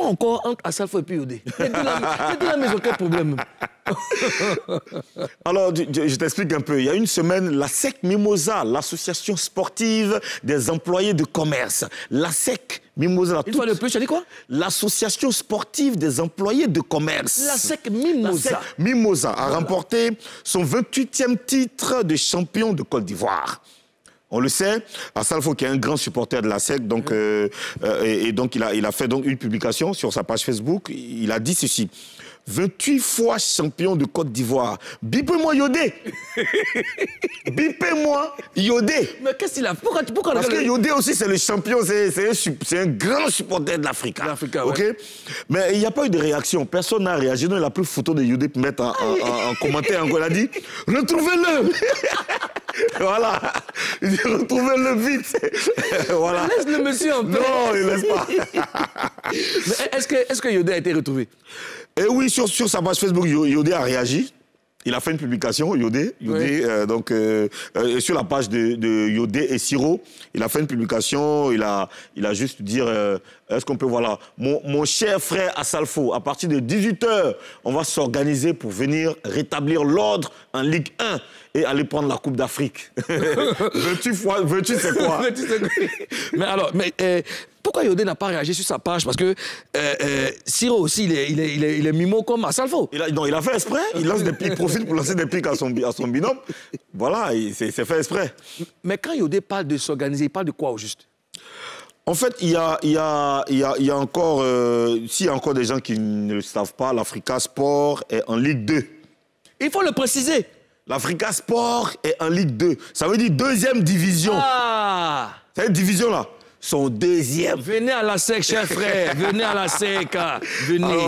Pourquoi encore entre Assalfo et puis Yodé? C'est de la maison, quel problème? Alors, je t'explique un peu. Il y a une semaine, la SEC Mimosa, l'association sportive des employés de commerce, la SEC Mimosa... Une fois de plus, tu as dit quoi? L'association sportive des employés de commerce. La SEC Mimosa. La SEC Mimosa a remporté son 28e titre de champion de Côte d'Ivoire. On le sait, Assalfo qui est un grand supporter de la SEC, donc, donc il a fait donc une publication sur sa page Facebook. Il a dit ceci: 28 fois champion de Côte d'Ivoire. Bipez-moi Yodé. Bipez-moi Yodé. Mais qu'est-ce qu'il a? Pourquoi Parce que Yodé aussi, c'est le champion, c'est un grand supporter de l'Afrique. L'Afrique, okay? Ouais. Mais il n'y a pas eu de réaction. Personne n'a réagi. Donc il a pris une photo de Yodé pour mettre en commentaire. Il a dit, retrouvez-le. Voilà. Il dit, retrouvez-le vite. Voilà. Laisse le monsieur en paix. Non, il ne laisse pas. Est-ce que Yodé a été retrouvé? Et oui, sur sa page Facebook, Yodé a réagi. Il a fait une publication, Yodé, oui. Donc sur la page de Yodé et Siro, il a fait une publication, il a juste dit, est-ce qu'on peut, voilà, mon cher frère Assalfo, à partir de 18 h, on va s'organiser pour venir rétablir l'ordre en Ligue 1 et aller prendre la Coupe d'Afrique. 28 fois, 28 c'est quoi? Mais alors, pourquoi Yodé n'a pas réagi sur sa page? Parce que Siro aussi, il est mimo comme Assalfo. Non, il a fait exprès. Il profite pour lancer des pics à son binôme. Voilà, c'est fait exprès. Mais quand Yodé parle de s'organiser, il parle de quoi au juste? En fait, il y a encore, s'il y a encore des gens qui ne le savent pas, l'Africa Sport est en Ligue 2. Il faut le préciser. L'Africa Sport est en Ligue 2. Ça veut dire deuxième division. Ah! Cette division-là, son deuxième. Venez à la SEC, cher frère. Venez à la SEC. Venez.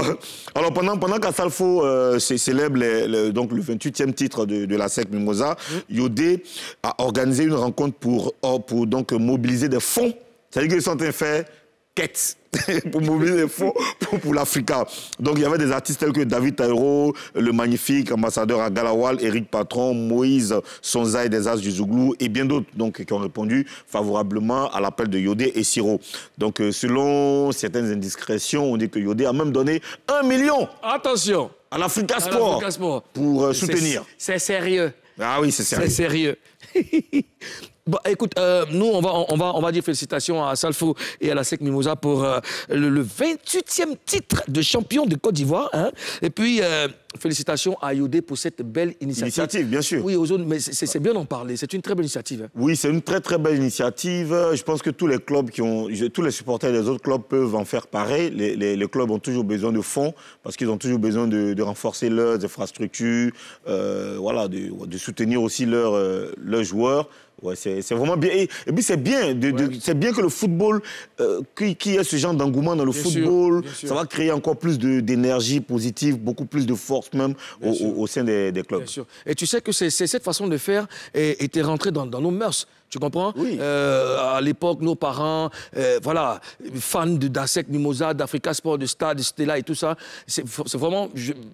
Alors pendant qu'Assalfo célèbre donc le 28e titre de la SEC Mimosa, Yodé a organisé une rencontre pour donc mobiliser des fonds. C'est-à-dire qu'ils sont en train de faire quête pour mobiliser des fonds pour l'Africa. Donc il y avait des artistes tels que David Taïro, le magnifique ambassadeur à Galawal, Eric Patron, Moïse Sonzaï des As du Zouglou et bien d'autres donc, qui ont répondu favorablement à l'appel de Yodé et Siro. Donc selon certaines indiscrétions, on dit que Yodé a même donné 1 million. Attention, à l'Africa Sport pour soutenir. C'est sérieux. Ah oui, c'est sérieux. C'est sérieux. Bon, écoute, nous, on va dire félicitations à Assalfo et à la SEC Mimosa pour le 28e titre de champion de Côte d'Ivoire. Hein? Et puis, félicitations à Yodé pour cette belle initiative. Initiative, bien sûr. Oui, mais c'est bien d'en parler. C'est une très belle initiative. Hein? Oui, c'est une très, très belle initiative. Je pense que tous les clubs tous les supporters des autres clubs peuvent en faire pareil. Les clubs ont toujours besoin de fonds parce qu'ils ont toujours besoin de renforcer leurs infrastructures, voilà, de soutenir aussi leurs joueurs. Ouais, c'est vraiment bien. Et puis c'est bien, que le football, qu'il y ait ce genre d'engouement dans le football, ça va créer encore plus d'énergie positive, beaucoup plus de force même au sein des clubs. Bien sûr. Et tu sais que cette façon de faire était rentrée dans nos mœurs. Tu comprends? Oui. À l'époque, nos parents, voilà, fans d'ASEC Mimosa, d'Africa Sport, de Stade, de Stella et tout ça, c'est vraiment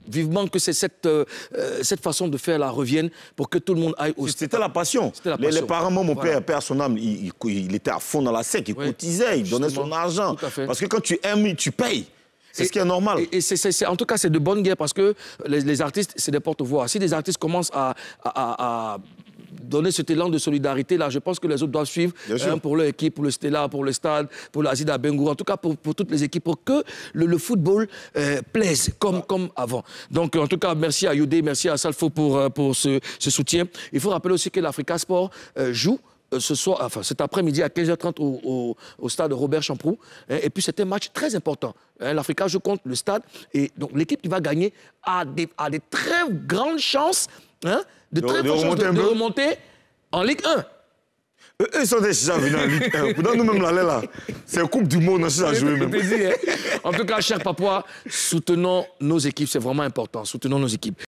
vivement que cette façon de faire là revienne pour que tout le monde aille au stade. C'était la passion. Les parents, moi, mon père, son âme, il était à fond dans la SEC, il cotisait, il donnait son argent. Parce que quand tu aimes, tu payes. C'est ce qui est normal. Et en tout cas, c'est de bonne guerre parce que les artistes, c'est des porte-voix. Si des artistes commencent à donner cet élan de solidarité, là, je pense que les autres doivent suivre pour leur équipe, pour le Stella, pour le Stade, pour l'Azida Bengour, en tout cas pour toutes les équipes, pour que le football plaise comme avant. Donc, en tout cas, merci à Yodé, merci à Assalfo pour ce soutien. Il faut rappeler aussi que l'Africa Sport joue ce soir, enfin cet après-midi à 15h30 au stade Robert Champroux. Et puis c'est un match très important. L'Africa joue contre le Stade. Et donc l'équipe qui va gagner a des très grandes chances de remonter en Ligue 1. Ils sont déjà venus en Ligue 1. Pour nous-mêmes, là, c'est Coupe du Monde, on sait à jouer même. En tout cas, chers Papouas, soutenons nos équipes. C'est vraiment important. Soutenons nos équipes.